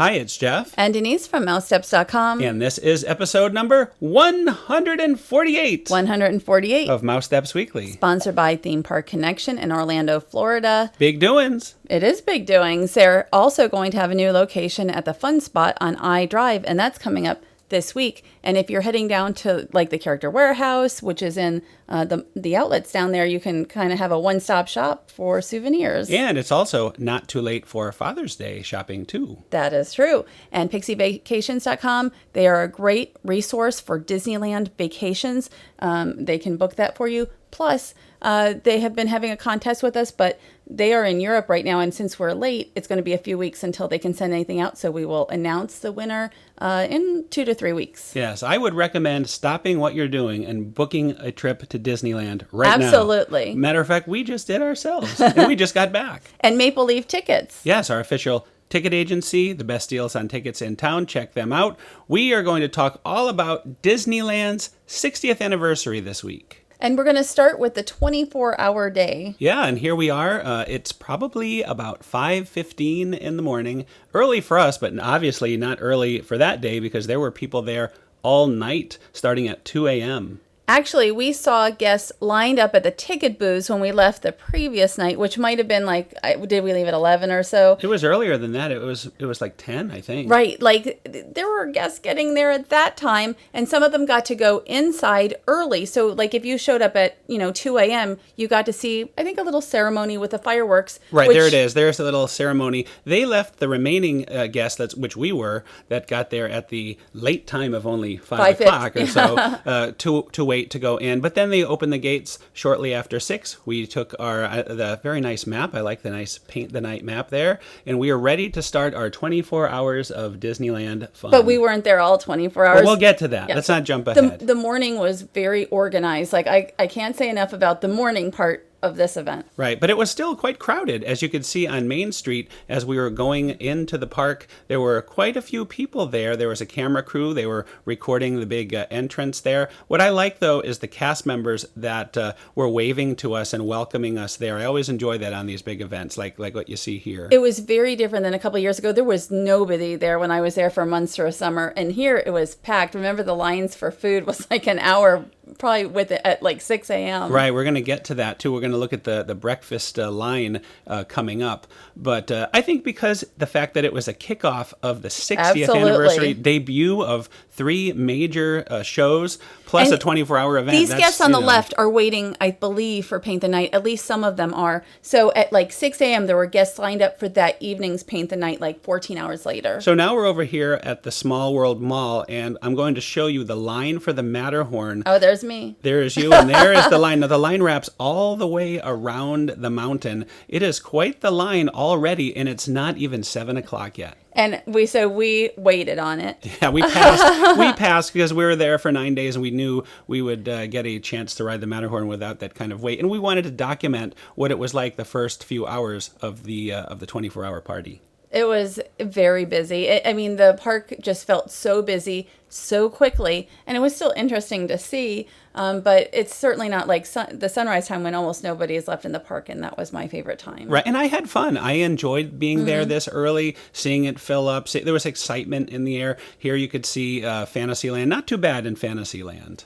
Hi, it's Jeff. And Denise from Mousesteps.com. And this is episode number 148. 148. Of Mousesteps Weekly. Sponsored by Theme Park Connection in Orlando, Florida. Big doings. It is big doings. They're also going to have a new location at the Fun Spot on I Drive, and that's coming up this week. And if you're heading down to like the Character Warehouse, which is in the outlets down there, you can kind of have a one-stop shop for souvenirs. And it's also not too late for Father's Day shopping too. That is true. And PixieVacations.com, they are a great resource for Disneyland vacations. They can book that for you. Plus, they have been having a contest with us, but they are in Europe right now, and since we're late, it's going to be a few weeks until they can send anything out, so we will announce the winner in 2 to 3 weeks. Yes, I would recommend stopping what you're doing and booking a trip to Disneyland right now. Absolutely. Matter of fact, we just did ourselves, and we just got back. And Maple Leaf Tickets. Yes, our official ticket agency, the best deals on tickets in town. Check them out. We are going to talk all about Disneyland's 60th anniversary this week. And we're going to start with the 24-hour day. Yeah, and here we are. It's probably about 5:15 in the morning. Early for us, but obviously not early for that day because there were people there all night starting at 2 a.m. Actually, we saw guests lined up at the ticket booths when we left the previous night, which might have been like, did we leave at 11 or so? It was earlier than that. It was like 10, I think. Right. Like, there were guests getting there at that time, and some of them got to go inside early. So, like, if you showed up at, 2 a.m., you got to see, I think, a little ceremony with the fireworks. Right, there it is. There's a little ceremony. They left the remaining guests, which we were, that got there at the late time of only 5 o'clock or so, to wait to go in, but then they opened the gates shortly after 6. We took the very nice map. I like the nice paint the night map there, and we are ready to start our 24 hours of Disneyland fun. But we weren't there all 24 hours. Well, we'll get to that. Yes. Let's not jump ahead. The morning was very organized. Like I can't say enough about the morning part of this event. Right, but it was still quite crowded. As you could see on Main Street, as we were going into the park, there were quite a few people there. There was a camera crew. They were recording the big entrance there. What I like, though, is the cast members that were waving to us and welcoming us there. I always enjoy that on these big events, like what you see here. It was very different than a couple of years ago. There was nobody there when I was there for Munster Summer, and here it was packed. Remember, the lines for food was like an hour, probably with it at like 6 a.m. Right, we're going to get to that, too. We're going to look at the breakfast line coming up. But I think because the fact that it was a kickoff of the 60th anniversary debut of 3 major shows, plus and a 24-hour event. These guests on the left are waiting, I believe, for Paint the Night. At least some of them are. So at like 6 a.m., there were guests lined up for that evening's Paint the Night like 14 hours later. So now we're over here at the Small World Mall, and I'm going to show you the line for the Matterhorn. Oh, there's me. There is you, and there is the line. Now, the line wraps all the way around the mountain. It is quite the line already, and it's not even 7 o'clock yet. And we waited on it. Yeah, we passed. We passed because we were there for 9 days, and we knew we would get a chance to ride the Matterhorn without that kind of wait. And we wanted to document what it was like the first few hours of the 24-hour party. It was very busy. The park just felt so busy so quickly, and it was still interesting to see, but it's certainly not like the sunrise time when almost nobody is left in the park, and that was my favorite time. Right, and I had fun. I enjoyed being there this early, seeing it fill up. There was excitement in the air. Here you could see Fantasyland. Not too bad in Fantasyland.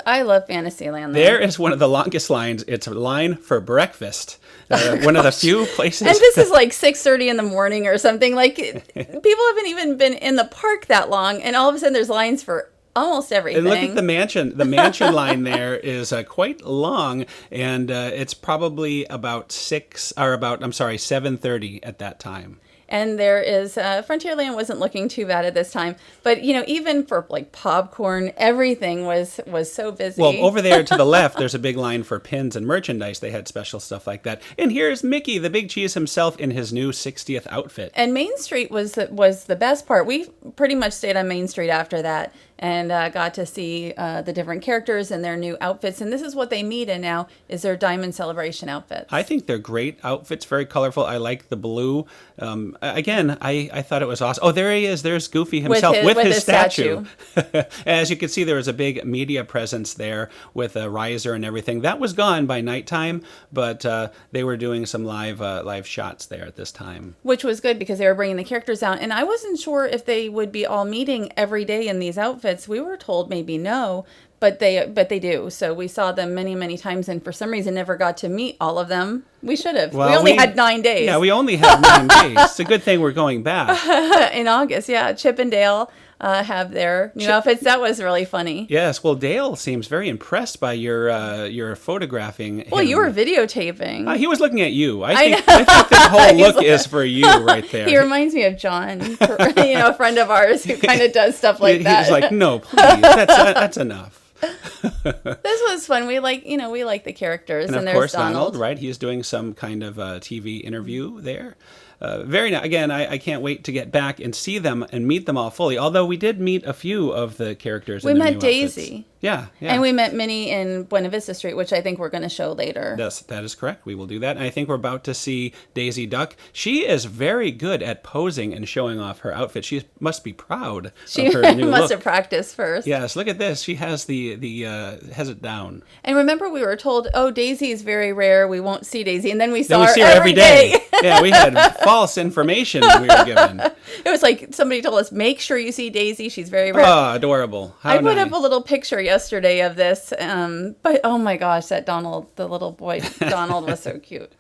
I love Fantasyland. There is one of the longest lines. It's a line for breakfast. One of the few places. And this is like 6:30 in the morning or something. Like, people haven't even been in the park that long, and all of a sudden there's lines for almost everything. And look at the mansion. The mansion line there is quite long, and it's probably about 7:30 at that time. And there is, Frontierland wasn't looking too bad at this time. But, even for like popcorn, everything was so busy. Well, over there to the left, there's a big line for pins and merchandise. They had special stuff like that. And here's Mickey, the Big Cheese himself, in his new 60th outfit. And Main Street was the best part. We pretty much stayed on Main Street after that and got to see the different characters and their new outfits. And this is what they meet in now, is their Diamond Celebration outfits. I think they're great outfits, very colorful. I like the blue. again, I thought it was awesome. Oh, there he is. There's Goofy himself with his statue. As you can see, there was a big media presence there with a riser and everything. That was gone by nighttime, but they were doing some live shots there at this time. Which was good because they were bringing the characters out. And I wasn't sure if they would be all meeting every day in these outfits. We were told maybe no. But they do. So we saw them many, many times, and for some reason never got to meet all of them. We should have. Well, we only had 9 days. Yeah, we only had 9 days. It's a good thing we're going back. In August, yeah. Chip and Dale have their new outfits. That was really funny. Yes, well, Dale seems very impressed by your photographing him. Well, you were videotaping. He was looking at you. I think this whole look is for you right there. He reminds me of John, a friend of ours who kind of does stuff like that. He's like, no, please, that's enough. This was fun. We like the characters, and of course Donald, right? He's doing some kind of TV interview there. Very nice. Again, I can't wait to get back and see them and meet them all fully. Although we did meet a few of the characters. We in met Daisy. Outfits. Yeah. And we met Minnie in Buena Vista Street, which I think we're going to show later. Yes, that is correct. We will do that. And I think we're about to see Daisy Duck. She is very good at posing and showing off her outfit. She must be proud of her new must look. have practiced first. Yes, look at this. She has has it down. And remember, we were told, Daisy is very rare. We won't see Daisy. And then we her every day. Yeah, we had false information we were given. It was like somebody told us, make sure you see Daisy. She's very rare. Oh, adorable. How I put up a little picture yesterday of this, but oh my gosh, that Donald, the little boy Donald was so cute.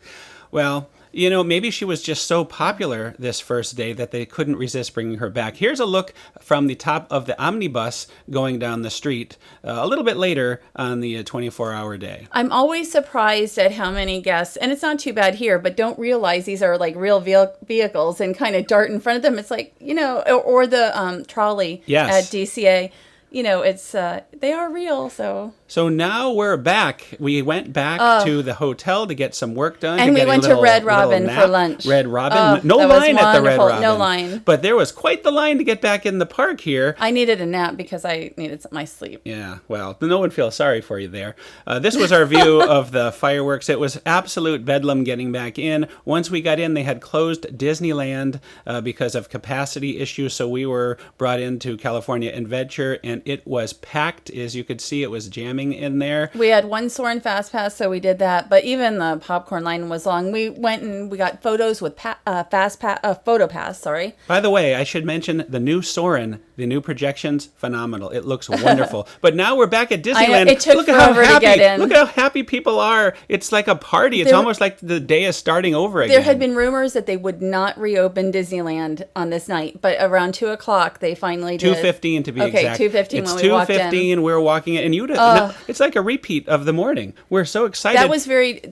Well, maybe she was just so popular this first day that they couldn't resist bringing her back. Here's a look from the top of the omnibus going down the street a little bit later on the 24-hour day. I'm always surprised at how many guests, and it's not too bad here, but don't realize these are like real vehicles and kind of dart in front of them. It's like, or the trolley at DCA. It's they are real, so. So now we're back. We went back to the hotel to get some work done. And we went to Red Robin for lunch. Red Robin. No line at the Red Robin. No line. But there was quite the line to get back in the park here. I needed a nap because I needed my sleep. Yeah, well, no one feels sorry for you there. This was our view of the fireworks. It was absolute bedlam getting back in. Once we got in, they had closed Disneyland because of capacity issues, so we were brought into California Adventure, and it was packed. As you could see, it was jamming in there. We had one Soarin' Fast Pass, so we did that. But even the popcorn line was long. We went and we got photos with Photo Pass. Sorry. By the way, I should mention the new Soarin', the new projections, phenomenal. It looks wonderful. But now we're back at Disneyland. I know, it took forever to get in. Look at how happy people are. It's like a party. It's almost like the day is starting over again. There had been rumors that they would not reopen Disneyland on this night, but around 2:00 they finally did. 2:15 to be exact. 2:15 when we walked in. It's 2:15. We're walking in, and it's like a repeat of the morning. We're so excited.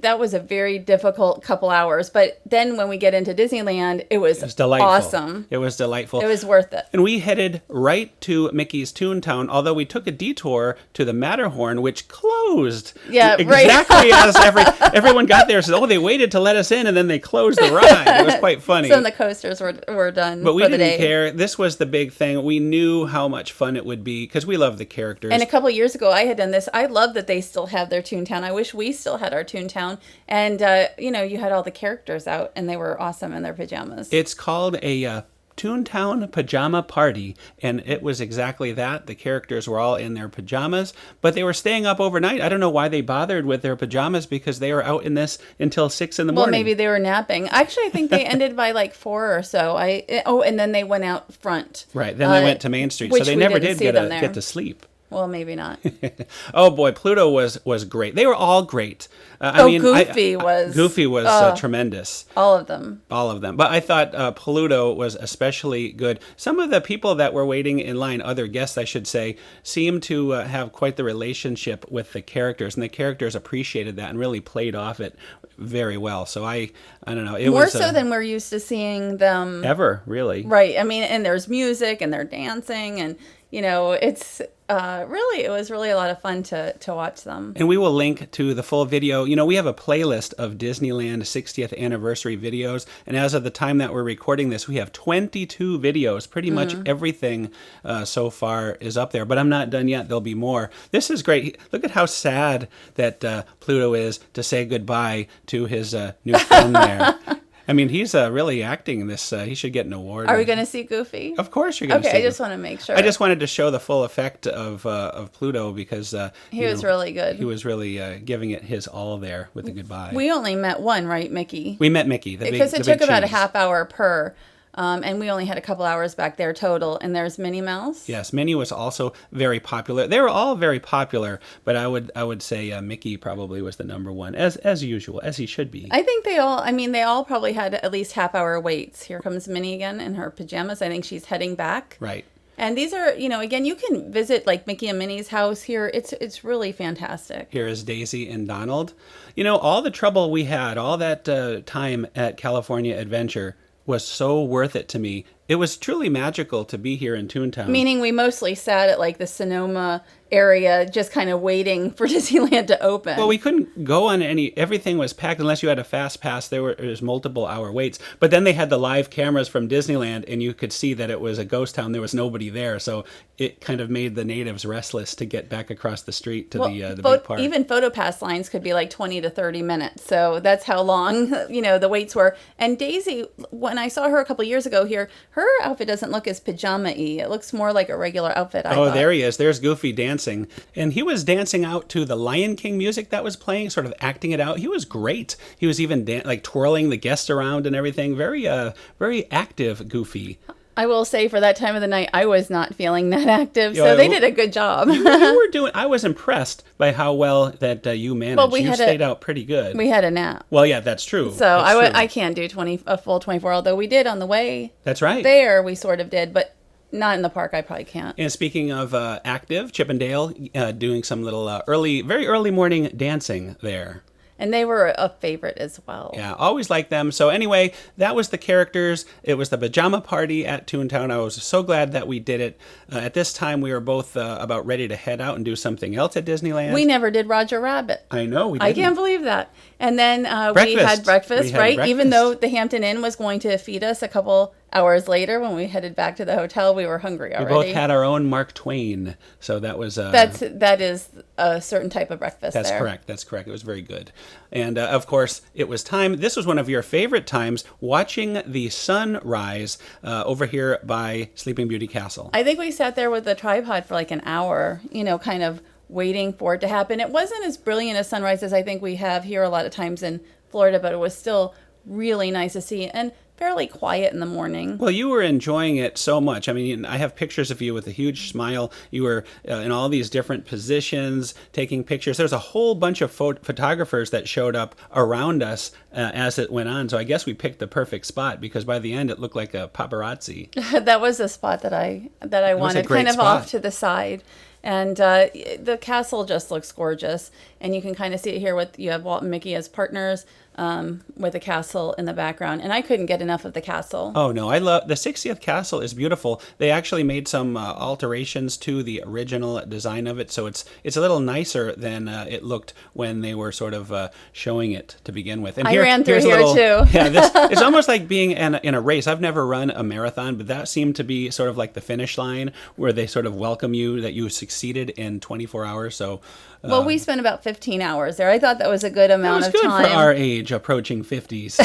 That was a very difficult couple hours, but then when we get into Disneyland, it was delightful. Awesome. It was delightful. It was worth it. And we headed right to Mickey's Toontown, although we took a detour to the Matterhorn, which closed. Yeah, exactly as everyone got there. So they waited to let us in, and then they closed the ride. It was quite funny. Some of the coasters were done. But we for the didn't day. care. This was the big thing. We knew how much fun it would be because we love the characters. And a couple years ago, I had done this. I love that they still have their Toontown. I wish we still had our Toontown. And you had all the characters out, and they were awesome in their pajamas. It's called a Toontown Pajama Party, and it was exactly that. The characters were all in their pajamas, but they were staying up overnight. I don't know why they bothered with their pajamas because they were out in this until 6 in the morning. Well, maybe they were napping. Actually, I think they ended by like 4 or so. And then they went out front. Right. Then they went to Main Street, so they never did get to sleep. Well, maybe not. Oh boy, Pluto was great. They were all great. Goofy was tremendous. All of them. But I thought Pluto was especially good. Some of the people that were waiting in line, other guests I should say, seemed to have quite the relationship with the characters, and the characters appreciated that and really played off it very well. So I don't know. It More was so than we're used to seeing them. Ever, really. Right. I mean, and there's music and they're dancing and it's it was really a lot of fun to watch them. And we will link to the full video. We have a playlist of Disneyland 60th anniversary videos. And as of the time that we're recording this, we have 22 videos. Pretty much everything so far is up there. But I'm not done yet. There'll be more. This is great. Look at how sad that Pluto is to say goodbye to his new friend there. I mean, he's really acting this. He should get an award. Are we going to see Goofy? Of course you're going to see Okay, I Goofy. just want to make sure. I just wanted to show the full effect of Pluto because he was really good. He was really giving it his all there with the goodbye. We only met one, right, Mickey? We met Mickey. Because it took about a half hour per. And we only had a couple hours back there total. And there's Minnie Mouse. Yes, Minnie was also very popular. They were all very popular, but I would say Mickey probably was the number one, as usual, as he should be. I think they all probably had at least half hour waits. Here comes Minnie again in her pajamas. I think she's heading back. Right. And these are, again, you can visit like Mickey and Minnie's house here. It's really fantastic. Here is Daisy and Donald. All the trouble we had, all that time at California Adventure was so worth it to me. It was truly magical to be here in Toontown. Meaning we mostly sat at like the Sonoma area just kind of waiting for Disneyland to open. Well, we couldn't go on everything was packed unless you had a fast pass. There was multiple hour waits. But then they had the live cameras from Disneyland and you could see that it was a ghost town. There was nobody there. So it kind of made the natives restless to get back across the street to the big park. Even PhotoPass lines could be like 20 to 30 minutes. So that's how long, the waits were. And Daisy, when I saw her a couple years ago here, her outfit doesn't look as pajama-y. It looks more like a regular outfit, I thought. There he is. There's Goofy dancing. And he was dancing out to the Lion King music that was playing, sort of acting it out. He was great. He was even twirling the guests around and everything. Very, very active Goofy. I will say for that time of the night, I was not feeling that active, so they did a good job. you were doing. I was impressed by how well that you managed. Well, you stayed out pretty good. We had a nap. Well, yeah, that's true. So I can't do a full 24, although we did on the way. That's right. There, we sort of did, but not in the park. I probably can't. And speaking of active, Chip and Dale doing some little very early morning dancing there. And they were a favorite as well. Yeah, always liked them. So anyway, that was the characters. It was the pajama party at Toontown. I was so glad that we did it. At this time, we were both about ready to head out and do something else at Disneyland. We never did Roger Rabbit. I know, we didn't. I can't believe that. And then we had breakfast, right? Even though the Hampton Inn was going to feed us a couple hours later when we headed back to the hotel, we were hungry already. We both had our own Mark Twain, so that was that is a certain type of breakfast. That's correct. That's correct. It was very good, and of course, it was time. This was one of your favorite times, watching the sun rise over here by Sleeping Beauty Castle. I think we sat there with the tripod for like an hour, kind of waiting for it to happen. It wasn't as brilliant a sunrise as I think we have here a lot of times in Florida, but it was still really nice to see and fairly quiet in the morning. Well, you were enjoying it so much. I mean, I have pictures of you with a huge smile. You were in all these different positions, taking pictures. There's a whole bunch of photographers that showed up around us as it went on. So I guess we picked the perfect spot because by the end it looked like a paparazzi. That was the spot that I wanted, kind of spot. Off to the side. And the castle just looks gorgeous. And you can kind of see it here you have Walt and Mickey as partners with the castle in the background. And I couldn't get enough of the castle. Oh, no. I love the 60th castle is beautiful. They actually made some alterations to the original design of it. So it's a little nicer than it looked when they were sort of showing it to begin with. And I ran through here too. Yeah, it's almost like being in a race. I've never run a marathon, but that seemed to be sort of like the finish line where they sort of welcome you that you succeeded in 24 hours. So well, we spent about 15 hours there. I thought that was a good amount of time. That was good for our age, approaching 50s.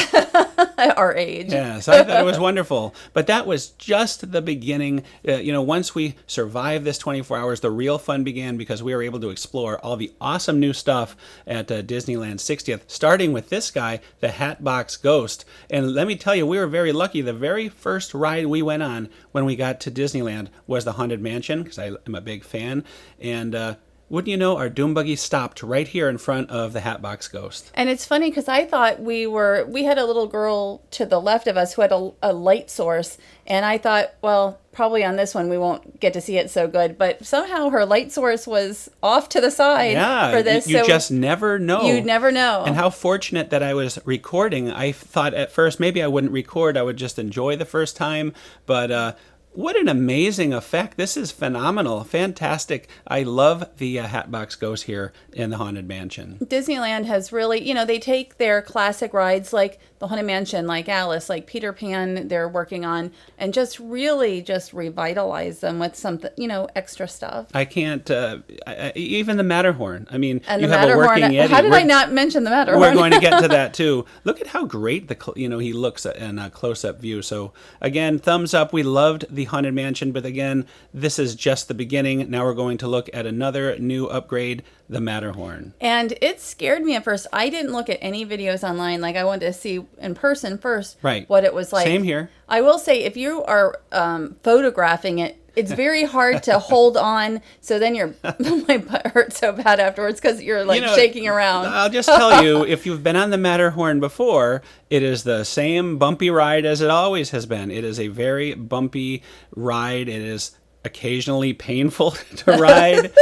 Our age. Yeah, so I thought it was wonderful. But that was just the beginning. Once we survived this 24 hours, the real fun began because we were able to explore all the awesome new stuff at Disneyland 60th, starting with this guy, the Hatbox Ghost. And let me tell you, we were very lucky. The very first ride we went on when we got to Disneyland was the Haunted Mansion, because I am a big fan. And wouldn't you know, our Doom Buggy stopped right here in front of the Hatbox Ghost. And it's funny because I thought we had a little girl to the left of us who had a light source. And I thought, well, probably on this one we won't get to see it so good. But somehow her light source was off to the side for this. You just never know. You'd never know. And how fortunate that I was recording. I thought at first maybe I wouldn't record. I would just enjoy the first time. But What an amazing effect. This is phenomenal. Fantastic. I love the Hatbox Ghost here in the Haunted Mansion. Disneyland has really, they take their classic rides like the Haunted Mansion, like Alice, like Peter Pan they're working on, and just really just revitalize them with something, extra stuff. I can't, even the Matterhorn. I mean, And you the have a Matterhorn, working Yeti. how did I not mention the Matterhorn? We're going to get to that too. Look at how great he looks in a close-up view. So again, thumbs up. We loved the Haunted Mansion, but again, this is just the beginning. Now we're going to look at another new upgrade, the Matterhorn. And it scared me at first. I didn't look at any videos online. Like, I wanted to see in person first what it was like. Same here. I will say, if you are photographing it, it's very hard to hold on. So then my butt hurts so bad afterwards because you're shaking around. I'll just tell you, if you've been on the Matterhorn before, it is the same bumpy ride as it always has been. It is a very bumpy ride. It is occasionally painful to ride.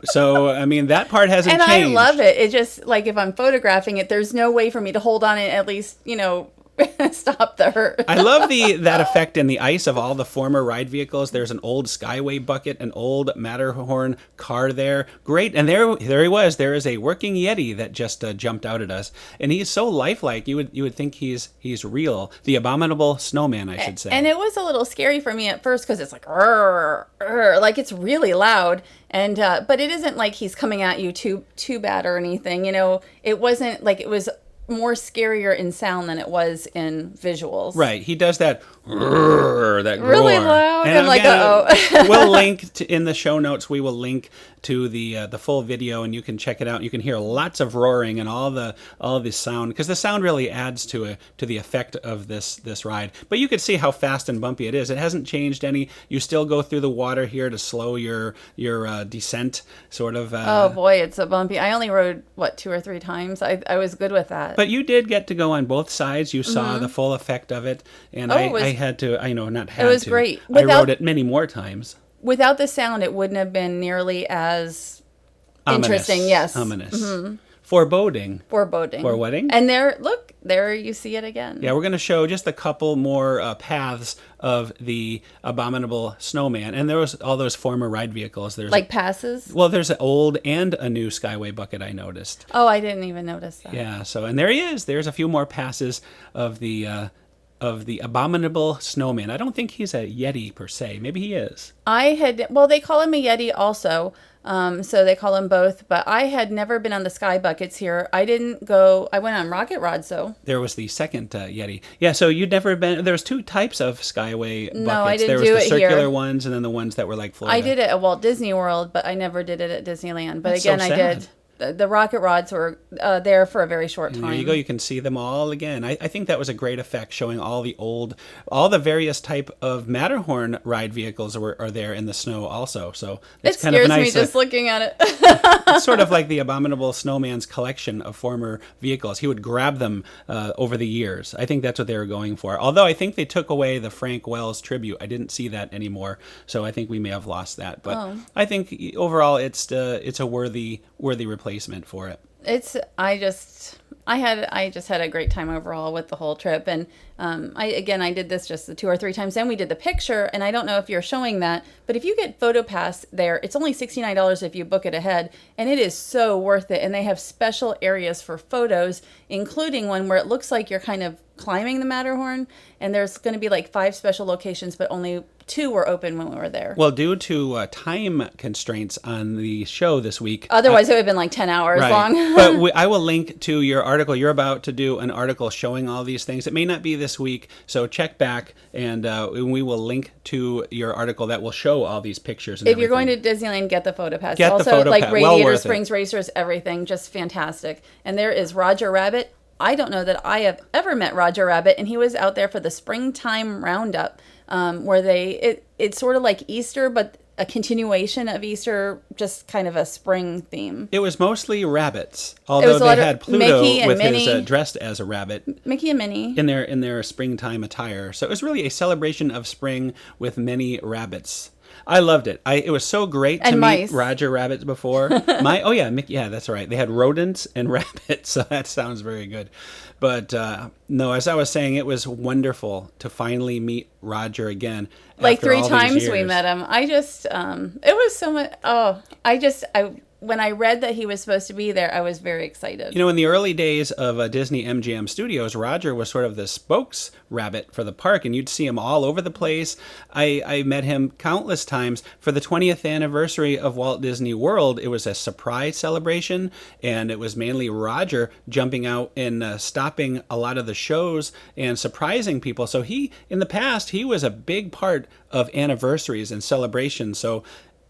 So, I mean, that part hasn't changed. And I love it. It just, like, if I'm photographing it, there's no way for me to hold on and at least, stop the hurt. I love that effect in the ice of all the former ride vehicles. There's an old Skyway bucket, an old Matterhorn car there. Great. And there he was. There is a working Yeti that just jumped out at us. And he's so lifelike. You would think he's real. The abominable snowman, I should say. And it was a little scary for me at first because it's like, "Rrr, rrr," like it's really loud. And but it isn't like he's coming at you too bad or anything. It wasn't like, it was more scarier in sound than it was in visuals. Right. He does that that really roar. loud. And I'm like, uh-oh. We'll link in the show notes. We will link to the full video, and you can check it out. You can hear lots of roaring and all the sound, because the sound really adds to the effect of this ride. But you could see how fast and bumpy it is. It hasn't changed any. You still go through the water here to slow your descent, sort of. Oh boy, it's so bumpy. I only rode 2 or 3 times. I was good with that. But you did get to go on both sides. You saw the full effect of it, and I had to. Not had to. It was great. I rode it many more times. Without the sound, it wouldn't have been nearly as interesting. Yes. Ominous. Mm-hmm. Foreboding. Foreboding. And there you see it again. Yeah, we're going to show just a couple more paths of the abominable snowman. And there was all those former ride vehicles. There's passes? Well, there's an old and a new Skyway bucket, I noticed. Oh, I didn't even notice that. Yeah, and there he is. There's a few more passes of the abominable snowman. I don't think he's a Yeti per se. Maybe he is. They call him a Yeti also. So they call them both, but I had never been on the sky buckets here. I went on rocket rods though. There was the second Yeti. Yeah, so you'd never been, there was 2 types of Skyway buckets. No, I didn't there was do the it circular here. ones and then the ones that were like Florida. I did it at Walt Disney World, but I never did it at Disneyland. But That's again, so I sad. did. The rocket rods were there for a very short time. There you go. You can see them all again. I think that was a great effect, showing all the various type of Matterhorn ride vehicles are there in the snow also. So it's kind of nice. It scares me just looking at it. It's sort of like the abominable snowman's collection of former vehicles. He would grab them over the years. I think that's what they were going for. Although I think they took away the Frank Wells tribute. I didn't see that anymore. So I think we may have lost that. But I think overall it's a worthy replacement for it. I just had a great time overall with the whole trip, and I did this just the 2 or 3 times. Then we did the picture, and I don't know if you're showing that, but if you get PhotoPass there, it's only $69 if you book it ahead, and it is so worth it. And they have special areas for photos, including one where it looks like you're kind of climbing the Matterhorn, and there's going to be like 5 special locations, but only 2 were open when we were there. Well, due to time constraints on the show this week. Otherwise, it would have been like 10 hours long. But I will link to your article. You're about to do an article showing all these things. It may not be this week, so check back, and we will link to your article that will show all these pictures. And if you're going to Disneyland, get the PhotoPass. Get also, the PhotoPass. like Radiator well Springs Racers, everything, just fantastic. And there is Roger Rabbit. I don't know that I have ever met Roger Rabbit, and he was out there for the springtime roundup, where it's sort of like Easter, but a continuation of Easter, just kind of a spring theme. It was mostly rabbits, although they had Pluto with his dressed as a rabbit. Mickey and Minnie in their springtime attire. So it was really a celebration of spring with many rabbits. I loved it. It was so great to And meet mice. Roger Rabbit before. Mickey, yeah, that's right. They had rodents and rabbits, so that sounds very good. But no, as I was saying, it was wonderful to finally meet Roger again. Like after 3 all these times we years. met him. I just, it was so much. When I read that he was supposed to be there, I was very excited. You know, in the early days of Disney MGM Studios, Roger was sort of the spokes rabbit for the park, and you'd see him all over the place. I met him countless times for the 20th anniversary of Walt Disney World. It was a surprise celebration, and it was mainly Roger jumping out and stopping a lot of the shows and surprising people. So in the past, he was a big part of anniversaries and celebrations. So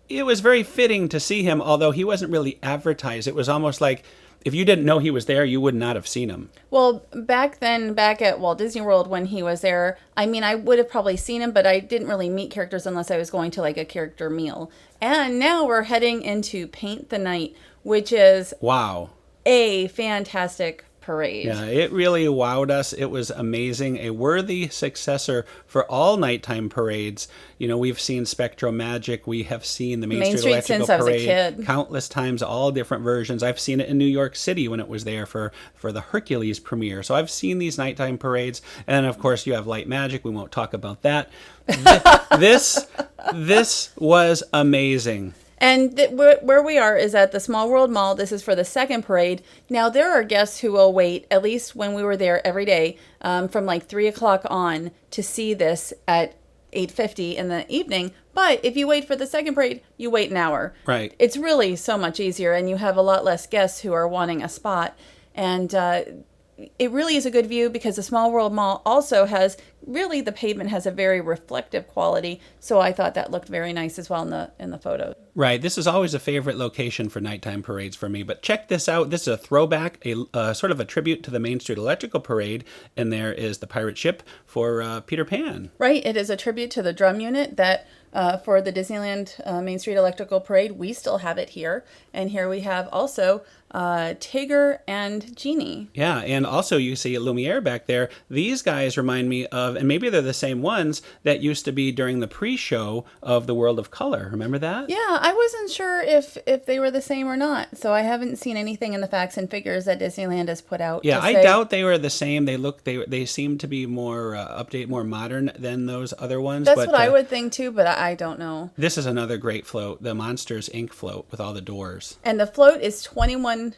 it was very fitting to see him, although he wasn't really advertised. It was almost like if you didn't know he was there, you would not have seen him. Well, back at Walt Disney World when he was there, I mean, I would have probably seen him, but I didn't really meet characters unless I was going to like a character meal. And now we're heading into Paint the Night, which is Wow. a fantastic parade. Yeah, it really wowed us. It was amazing. A worthy successor for all nighttime parades. You know, we've seen Spectro Magic. We have seen the Main Street Electrical since I was a Parade kid. countless times, all different versions. I've seen it in New York City when it was there for the Hercules premiere. So I've seen these nighttime parades. And of course, you have Light Magic. We won't talk about that. This was amazing. And where we are is at the Small World Mall. This is for the second parade. Now, there are guests who will wait, at least when we were there every day, from like 3 o'clock on to see this at 8:50 in the evening. But if you wait for the second parade, you wait an hour. Right. It's really so much easier, and you have a lot less guests who are wanting a spot. And it really is a good view because the Small World Mall also has, really the pavement has a very reflective quality. So I thought that looked very nice as well in the photo. Right. This is always a favorite location for nighttime parades for me. But check this out. This is a throwback, a sort of a tribute to the Main Street Electrical Parade. And there is the pirate ship for Peter Pan. Right. It is a tribute to the drum unit that for the Disneyland Main Street Electrical Parade. We still have it here. And here we have also Tigger and Genie. Yeah, and also you see Lumiere back there. These guys remind me of, and maybe they're the same ones that used to be during the pre-show of the World of Color. Remember that? Yeah, I wasn't sure if they were the same or not. So I haven't seen anything in the facts and figures that Disneyland has put out. Yeah, I doubt they were the same. They seem to be more more modern than those other ones. That's what I would think too, but I don't know. This is another great float, the Monsters Inc. float with all the doors. And the float is 21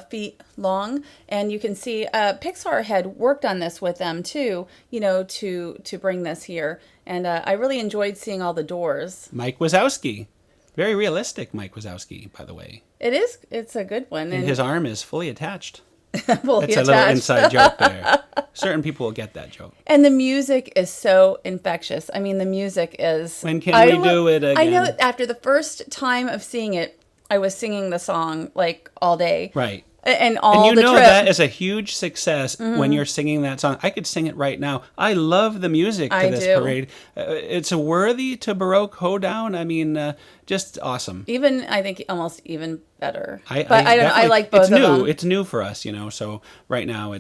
feet long, and you can see Pixar had worked on this with them too, you know, to bring this here. And I really enjoyed seeing all the doors. Mike Wazowski. Very realistic Mike Wazowski, by the way. It's a good one. And his arm is fully attached. Fully It's attached. a little inside joke there. Certain people will get that joke. And the music is so infectious. I mean, the music is... When can we do it again? I know after the first time of seeing it, I was singing the song like all day. Right. And all and you the know trip. that is a huge success when you're singing that song. I could sing it right now. I love the music to this parade. It's a worthy to Baroque hoedown. I mean, just awesome. Even, I think, almost even better. I don't know. I like both it's of new. them. It's new for us, you know. So right now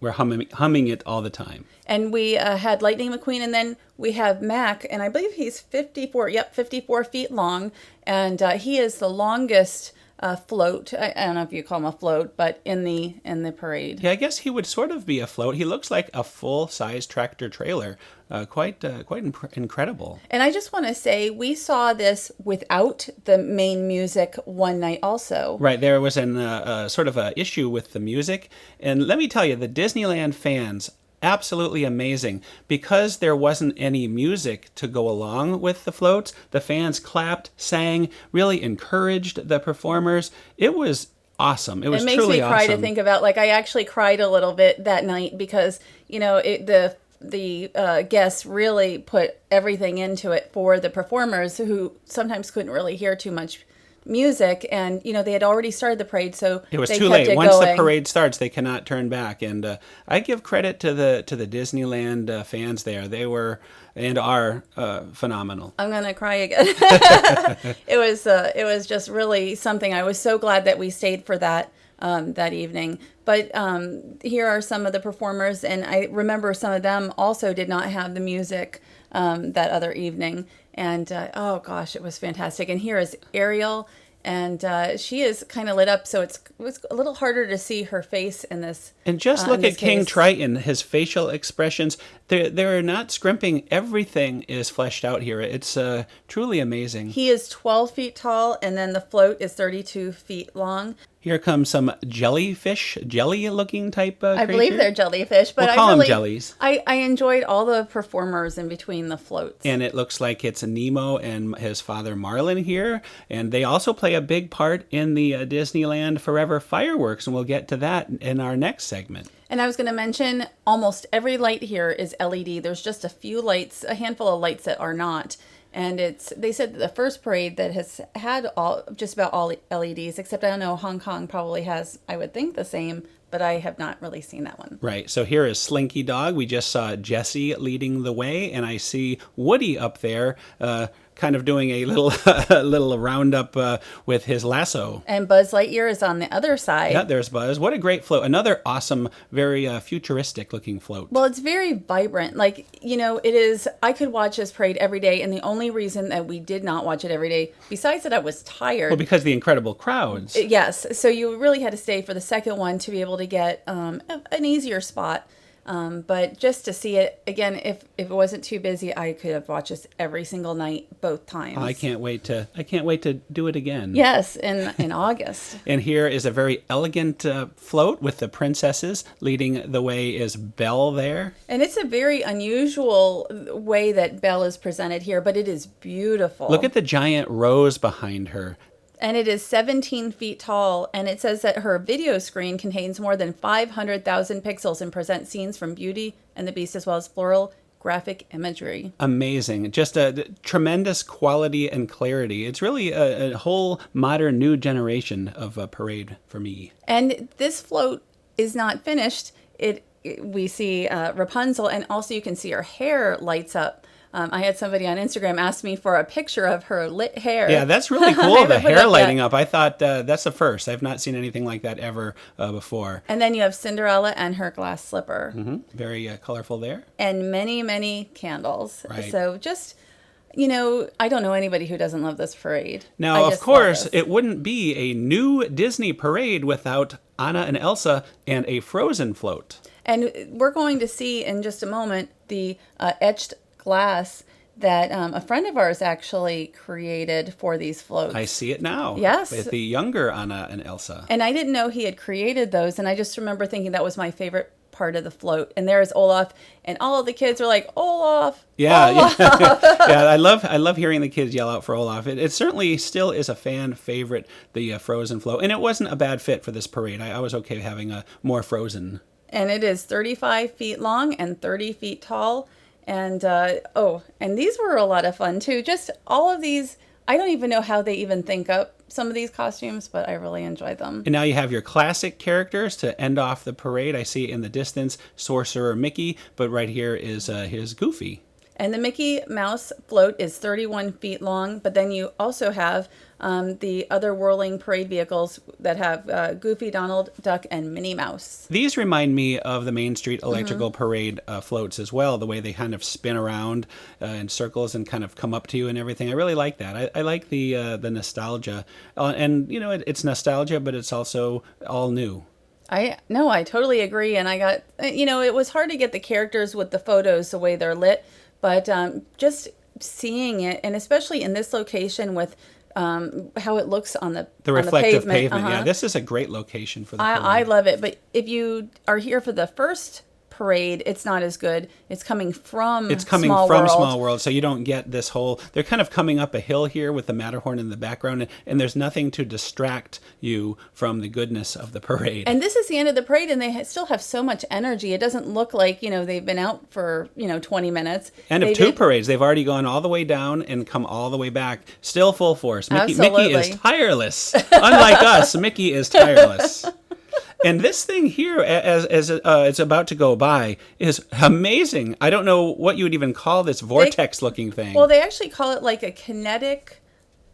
we're humming it all the time. And we had Lightning McQueen, and then we have Mac, and I believe he's 54 feet long, and he is the longest float. I don't know if you call him a float, but in the parade. Yeah, I guess he would sort of be a float. He looks like a full-size tractor trailer. Quite incredible. And I just want to say, we saw this without the main music one night also. Right, there was an sort of a issue with the music. And let me tell you, the Disneyland fans, absolutely amazing. Because there wasn't any music to go along with the floats, the fans clapped, sang, really encouraged the performers. It was awesome. It was truly awesome. It makes me cry to think about, like, I actually cried a little bit that night because, you know, the guests really put everything into it for the performers who sometimes couldn't really hear too much music, and you know they had already started the parade, so it was they too kept late. it Once going. the parade starts, they cannot turn back. And I give credit to the Disneyland fans there. They were and are phenomenal. I'm gonna cry again. It was just really something. I was so glad that we stayed for that evening. But here are some of the performers, and I remember some of them also did not have the music that other evening. And oh gosh, it was fantastic. And here is Ariel. And she is kind of lit up, so it was a little harder to see her face in this. And just look at King Triton, his facial expressions. They're not scrimping. Everything is fleshed out here. It's truly amazing. He is 12 feet tall, and then the float is 32 feet long. Here comes some jellyfish, jelly-looking type creature. I believe they're jellyfish, but we'll call them jellies. I enjoyed all the performers in between the floats. And it looks like it's Nemo and his father Marlin here. And they also play a big part in the Disneyland Forever fireworks, and we'll get to that in our next segment. And I was going to mention almost every light here is LED. There's just a few lights, a handful of lights that are not. And they said that the first parade that has had just about all LEDs, except I don't know, Hong Kong probably has, I would think, the same, but I have not really seen that one. Right. So here is Slinky Dog. We just saw Jessie leading the way, and I see Woody up there kind of doing a little roundup with his lasso. And Buzz Lightyear is on the other side. Yeah, there's Buzz. What a great float. Another awesome, very futuristic looking float. Well, it's very vibrant. Like, it is, I could watch this parade every day, and the only reason that we did not watch it every day, besides that I was tired. Well, because of the incredible crowds. Yes. So you really had to stay for the second one to be able to get an easier spot. But just to see it again, if it wasn't too busy, I could have watched this every single night, both times. I can't wait to do it again. Yes, in August. And here is a very elegant float with the princesses. Leading the way is Belle there. And it's a very unusual way that Belle is presented here, but it is beautiful. Look at the giant rose behind her. And it is 17 feet tall, and it says that her video screen contains more than 500,000 pixels and presents scenes from Beauty and the Beast as well as floral graphic imagery. Amazing. Just a tremendous quality and clarity. It's really a whole modern new generation of a parade for me. And this float is not finished. We see Rapunzel, and also you can see her hair lights up. I had somebody on Instagram ask me for a picture of her lit hair. Yeah, that's really cool, the hair lighting up. I thought that's the first. I've not seen anything like that ever before. And then you have Cinderella and her glass slipper. Mm-hmm. Very colorful there. And many, many candles. Right. So just, I don't know anybody who doesn't love this parade. Now, of course, it wouldn't be a new Disney parade without Anna and Elsa and a Frozen float. And we're going to see in just a moment the etched glass that a friend of ours actually created for these floats. I see it now. Yes. With the younger Anna and Elsa. And I didn't know he had created those, and I just remember thinking that was my favorite part of the float. And there's Olaf, and all of the kids are like, Olaf! Yeah, Olaf! yeah. I love hearing the kids yell out for Olaf. It certainly still is a fan favorite, the Frozen float. And it wasn't a bad fit for this parade. I was okay having a more Frozen. And it is 35 feet long and 30 feet tall. And, and these were a lot of fun, too. Just all of these, I don't even know how they even think up some of these costumes, but I really enjoyed them. And now you have your classic characters to end off the parade. I see in the distance Sorcerer Mickey, but right here is his Goofy. And the Mickey Mouse float is 31 feet long, but then you also have the other whirling parade vehicles that have Goofy, Donald, Duck, and Minnie Mouse. These remind me of the Main Street Electrical Parade floats as well, the way they kind of spin around in circles and kind of come up to you and everything. I really like that. I like the nostalgia. And, it's nostalgia, but it's also all new. I totally agree. And I got, it was hard to get the characters with the photos the way they're lit, but just seeing it, and especially in this location with how it looks on the reflective on the pavement. Yeah, this is a great location for the parade. I love it. But if you are here for the first parade, it's not as good. It's coming from Small World, so you don't get this whole. They're kind of coming up a hill here with the Matterhorn in the background, and there's nothing to distract you from the goodness of the parade. And this is the end of the parade, and they still have so much energy. It doesn't look like they've been out for 20 minutes. End of two parades. They've already gone all the way down and come all the way back. Still full force. Mickey is tireless. Unlike us, Mickey is tireless. And this thing here, as it's about to go by, is amazing. I don't know what you would even call this vortex-looking thing. Well, they actually call it like a kinetic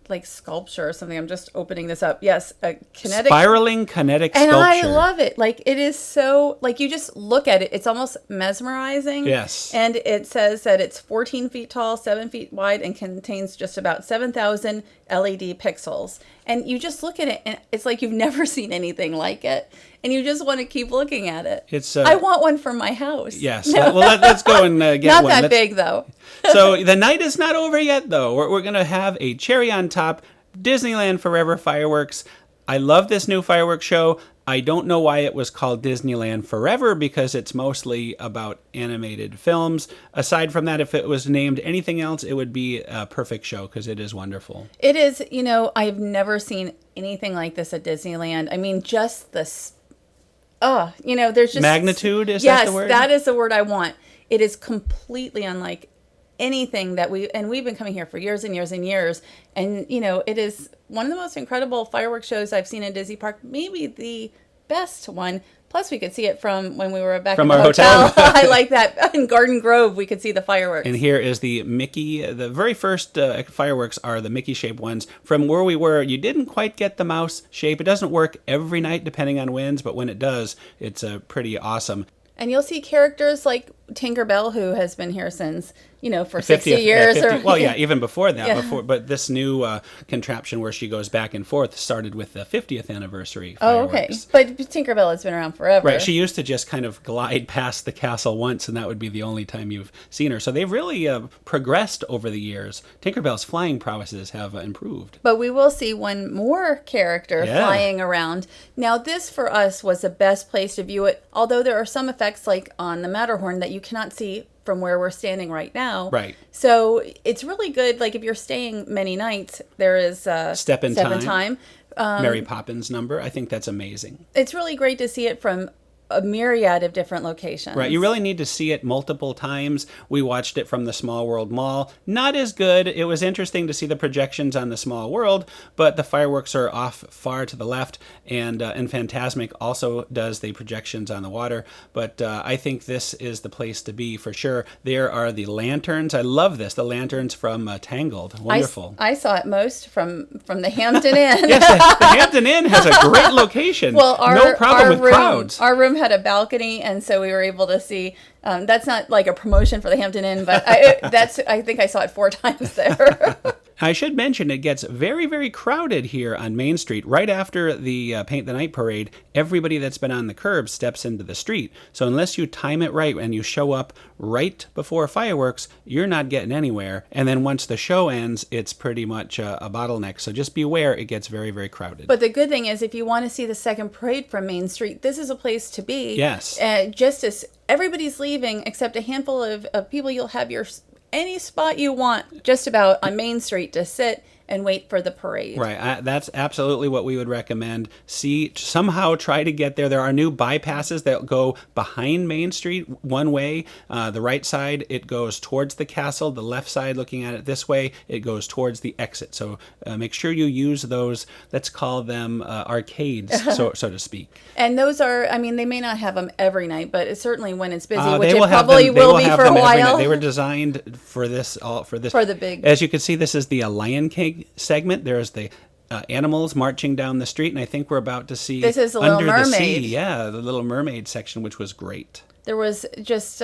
like sculpture or something. I'm just opening this up. Yes, a kinetic Spiraling kinetic and sculpture. I love it. Like, it is so, like, you just look at it. It's almost mesmerizing. Yes. And it says that it's 14 feet tall, 7 feet wide, and contains just about 7,000 LED pixels. And you just look at it, and it's like you've never seen anything like it. And you just want to keep looking at it. I want one for my house. Yes. Well, let's go and get not one. Not that big, though. So the night is not over yet, though. We're going to have a cherry on top Disneyland Forever fireworks. I love this new fireworks show. I don't know why it was called Disneyland Forever, because it's mostly about animated films. Aside from that, if it was named anything else, it would be a perfect show, because it is wonderful. It is. I've never seen anything like this at Disneyland. I mean, just this. There's just magnitude. Is that the word? Yes, that is the word I want. It is completely unlike anything that we've been coming here for years and years and years. And, it is one of the most incredible fireworks shows I've seen in Disney Park, maybe the best one. Plus, we could see it from when we were back in the hotel. I like that. In Garden Grove, we could see the fireworks. And here is the Mickey. The very first fireworks are the Mickey-shaped ones. From where we were, you didn't quite get the mouse shape. It doesn't work every night, depending on winds, but when it does, it's pretty awesome. And you'll see characters like Tinkerbell, who has been here since, for 60 years. Even before that. Yeah. But this new contraption where she goes back and forth started with the 50th anniversary fireworks. Oh, okay. But Tinkerbell has been around forever. Right. She used to just kind of glide past the castle once, and that would be the only time you've seen her. So they've really progressed over the years. Tinkerbell's flying prowesses have improved. But we will see one more character flying around. Now, this for us was the best place to view it, although there are some effects like on the Matterhorn that you cannot see from where we're standing right now. Right. So it's really good. Like, if you're staying many nights, there is Step in Time. Mary Poppins number. I think that's amazing. It's really great to see it from a myriad of different locations. Right. You really need to see it multiple times. We watched it from the Small World Mall. Not as good. It was interesting to see the projections on the Small World, but the fireworks are off far to the left, and Fantasmic also does the projections on the water. But I think this is the place to be for sure. There are the lanterns. I love this. The lanterns from Tangled. Wonderful. I saw it most from the Hampton Inn. Yes, the Hampton Inn has a great location. Well, no problem with crowds. Our room had a balcony, and so we were able to see. That's not like a promotion for the Hampton Inn, but I think I saw it 4 times there. I should mention it gets very, very crowded here on Main Street. Right after the Paint the Night parade, everybody that's been on the curb steps into the street. So unless you time it right and you show up right before fireworks, you're not getting anywhere. And then once the show ends, it's pretty much a bottleneck. So just beware, it gets very, very crowded. But the good thing is, if you want to see the second parade from Main Street, this is a place to be. Yes. Just as everybody's leaving, except a handful of people, you'll have any spot you want just about on Main Street to sit and wait for the parade. Right. That's absolutely what we would recommend. Somehow try to get there. There are new bypasses that go behind Main Street one way. The right side, it goes towards the castle. The left side, looking at it this way, it goes towards the exit. So make sure you use those, let's call them arcades, so to speak. And those are, they may not have them every night, but it's certainly when it's busy, which it probably will be for a while. They were designed for this. For the big. As you can see, this is the Lion King segment. There's the animals marching down the street, and I think we're about to see this is the Little Mermaid. The sea. Yeah, the Little Mermaid section, which was great. There was just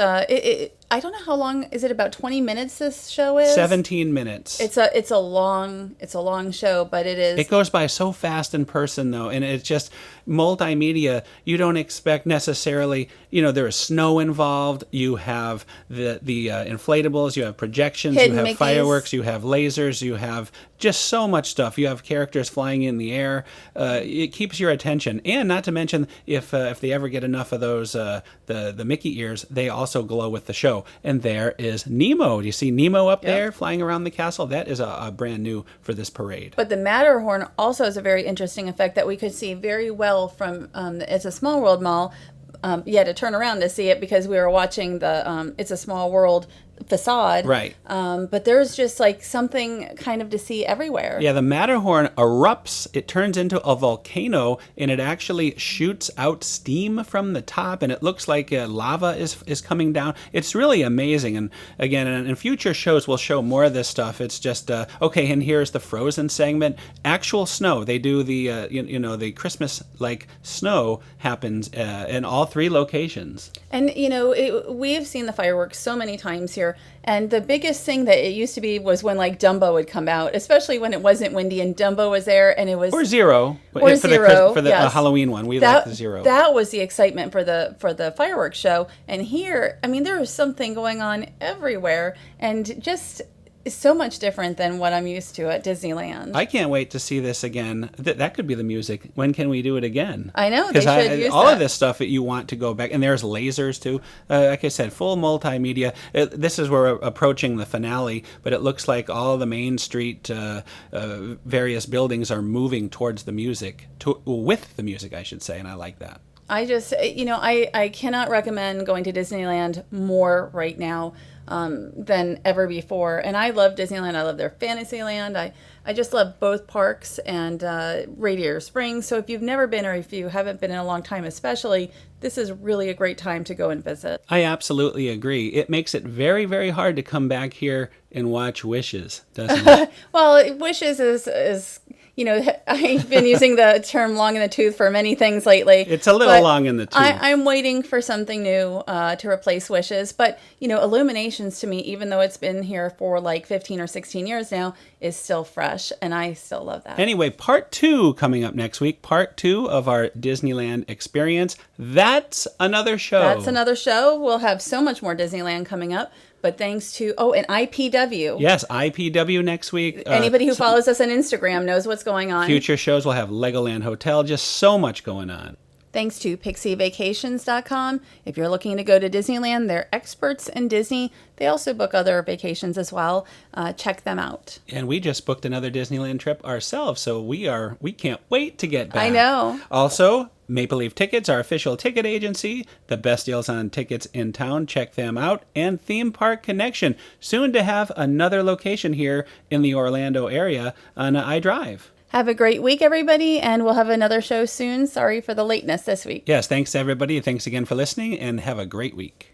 I don't know how long is it, about 20 minutes this show is? 17 minutes. It's a long show, but it is. It goes by so fast in person though, and it's just multimedia. You don't expect necessarily, there is snow involved. You have the inflatables, you have projections, Hidden you have Mickeys. Fireworks, you have lasers, you have just so much stuff. You have characters flying in the air. It keeps your attention, and not to mention if they ever get enough of those the Mickey ears, they also glow with the show. And there is Nemo. Do you see Nemo up there flying around the castle? That is a brand new for this parade. But the Matterhorn also has a very interesting effect that we could see very well from It's a Small World Mall. You had to turn around to see it because we were watching the It's a Small World facade. Right. But there's just like something kind of to see everywhere. Yeah, the Matterhorn erupts. It turns into a volcano, and it actually shoots out steam from the top, and it looks like lava is coming down. It's really amazing. And again, in future shows, we'll show more of this stuff. It's just okay. And here's the Frozen segment. Actual snow. They do the the Christmas-like snow happens in all 3 locations. And, we have seen the fireworks so many times here. And the biggest thing that it used to be was when, like, Dumbo would come out, especially when it wasn't windy and Dumbo was there and it was... Or Zero. Or Zero, for the yes. Halloween one. We like the Zero. That was the excitement for the fireworks show. And here, I mean, there was something going on everywhere. And just... is so much different than what I'm used to at Disneyland. I can't wait to see this again. That could be the music. When can we do it again? I know, they should use all that. of this stuff that you want to go back. And there's lasers, too. Like I said, full multimedia. This is where we're approaching the finale, but it looks like all the Main Street various buildings are moving towards the music, with the music, I should say, and I like that. I just, I cannot recommend going to Disneyland more right now than ever before. And I love Disneyland. I love their Fantasyland. I just love both parks and Radiator Springs. So if you've never been, or if you haven't been in a long time especially, this is really a great time to go and visit. I absolutely agree. It makes it very, very hard to come back here and watch Wishes, doesn't it? Well, Wishes is I've been using the term long in the tooth for many things lately. It's a little long in the tooth. I'm waiting for something new to replace Wishes. But, Illuminations to me, even though it's been here for like 15 or 16 years now, is still fresh. And I still love that. Anyway, part 2 coming up next week. Part 2 of our Disneyland experience. That's another show. We'll have so much more Disneyland coming up. But thanks to, and IPW. Yes, IPW next week. Anybody who follows us on Instagram knows what's going on. Future shows will have Legoland Hotel. Just so much going on. Thanks to PixieVacations.com. If you're looking to go to Disneyland, they're experts in Disney. They also book other vacations as well. Check them out. And we just booked another Disneyland trip ourselves, so we can't wait to get back. I know. Also, Maple Leaf Tickets, our official ticket agency, the best deals on tickets in town. Check them out. And Theme Park Connection, soon to have another location here in the Orlando area on iDrive. Have a great week, everybody, and we'll have another show soon. Sorry for the lateness this week. Yes, thanks, everybody. Thanks again for listening, and have a great week.